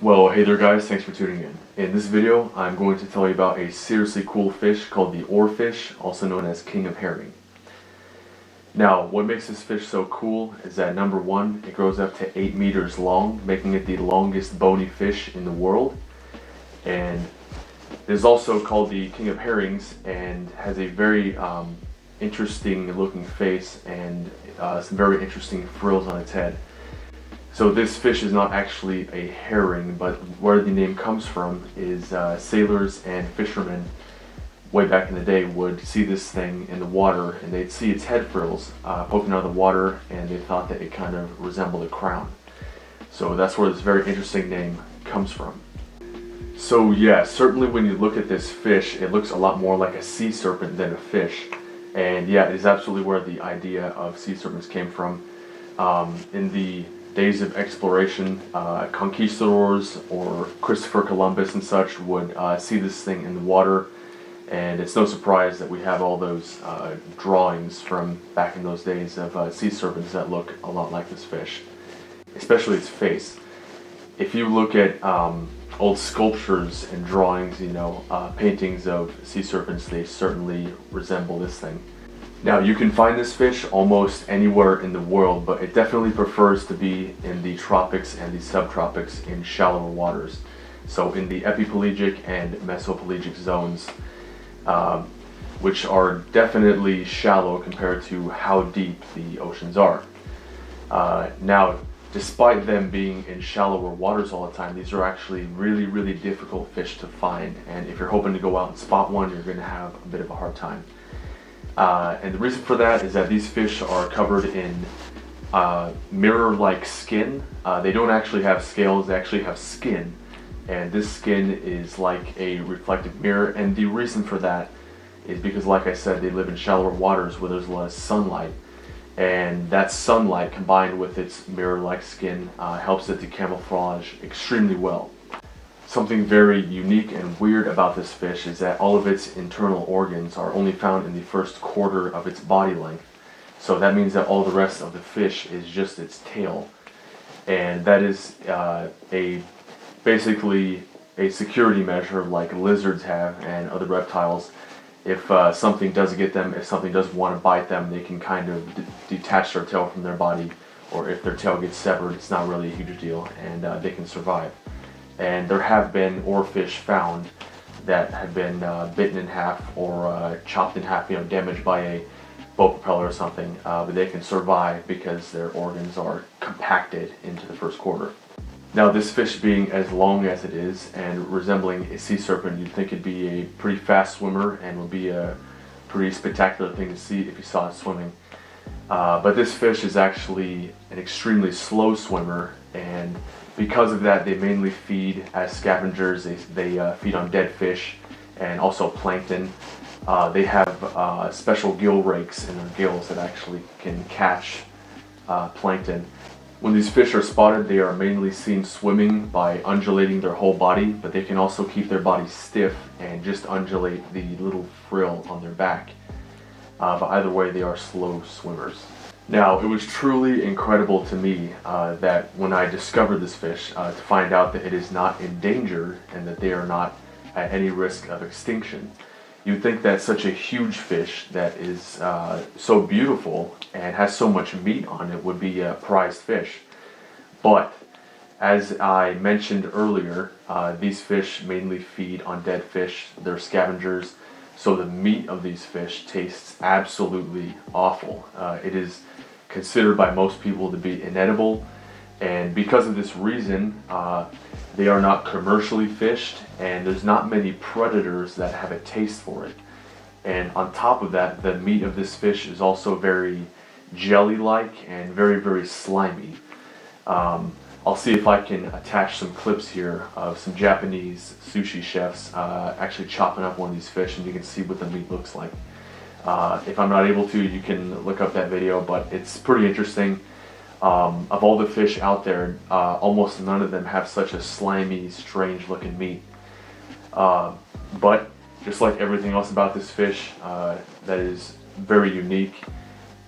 Well, hey there guys, thanks for tuning in. In this video, I'm going to tell you about a seriously cool fish called the oarfish, also known as king of herring. Now, what makes this fish so cool is that number one, it grows up to 8 meters long, making it the longest bony fish in the world. And it is also called the king of herrings and has a very interesting looking face and some very interesting frills on its head. So this fish is not actually a herring, but where the name comes from is sailors and fishermen way back in the day would see this thing in the water and they'd see its head frills poking out of the water, and they thought that it kind of resembled a crown. So that's where this very interesting name comes from. So yeah, certainly when you look at this fish, it looks a lot more like a sea serpent than a fish. And yeah, it is absolutely where the idea of sea serpents came from. In the days of exploration, conquistadors or Christopher Columbus and such would see this thing in the water, and it's no surprise that we have all those drawings from back in those days of sea serpents that look a lot like this fish, especially its face. If you look at old sculptures and drawings, paintings of sea serpents, they certainly resemble this thing. Now, you can find this fish almost anywhere in the world, but it definitely prefers to be in the tropics and the subtropics in shallower waters. So in the epipelagic and mesopelagic zones, which are definitely shallow compared to how deep the oceans are. Now, despite them being in shallower waters all the time, these are actually really, really difficult fish to find. And if you're hoping to go out and spot one, you're going to have a bit of a hard time. And the reason for that is that these fish are covered in mirror-like skin. They don't actually have scales, they actually have skin. And this skin is like a reflective mirror. And the reason for that is because, like I said, they live in shallower waters where there's a lot of sunlight. And that sunlight combined with its mirror-like skin helps it to camouflage extremely well. Something very unique and weird about this fish is that all of its internal organs are only found in the first quarter of its body length. So that means that all the rest of the fish is just its tail. And that is basically a security measure like lizards have and other reptiles. If something does get them, if something does want to bite them, they can kind of detach their tail from their body, or if their tail gets severed, it's not really a huge deal, and they can survive. And there have been oarfish found that have been bitten in half or chopped in half, damaged by a boat propeller or something, but they can survive because their organs are compacted into the first quarter. Now, this fish being as long as it is and resembling a sea serpent, you'd think it'd be a pretty fast swimmer and would be a pretty spectacular thing to see if you saw it swimming. But this fish is actually an extremely slow swimmer, and because of that, they mainly feed as scavengers. They feed on dead fish and also plankton. They have special gill rakes in their gills that actually can catch plankton. When these fish are spotted, they are mainly seen swimming by undulating their whole body, but they can also keep their body stiff and just undulate the little frill on their back. But either way, they are slow swimmers. Now, it was truly incredible to me that when I discovered this fish, to find out that it is not endangered and that they are not at any risk of extinction. You'd think that such a huge fish that is so beautiful and has so much meat on it would be a prized fish. But as I mentioned earlier, these fish mainly feed on dead fish. They're scavengers, so the meat of these fish tastes absolutely awful. It is considered by most people to be inedible, and because of this reason, they are not commercially fished, and there's not many predators that have a taste for it. And on top of that, the meat of this fish is also very jelly-like and very, very slimy. I'll see if I can attach some clips here of some Japanese sushi chefs actually chopping up one of these fish, and you can see what the meat looks like. If I'm not able to, you can look up that video, but it's pretty interesting. Of all the fish out there, almost none of them have such a slimy, strange looking meat. But just like everything else about this fish that is very unique,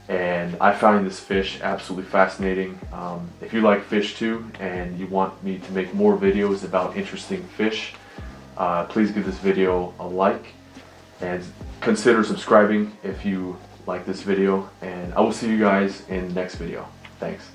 and I find this fish absolutely fascinating. If you like fish too and you want me to make more videos about interesting fish, please give this video a like and consider subscribing if you like this video, and I will see you guys in the next video. Thanks.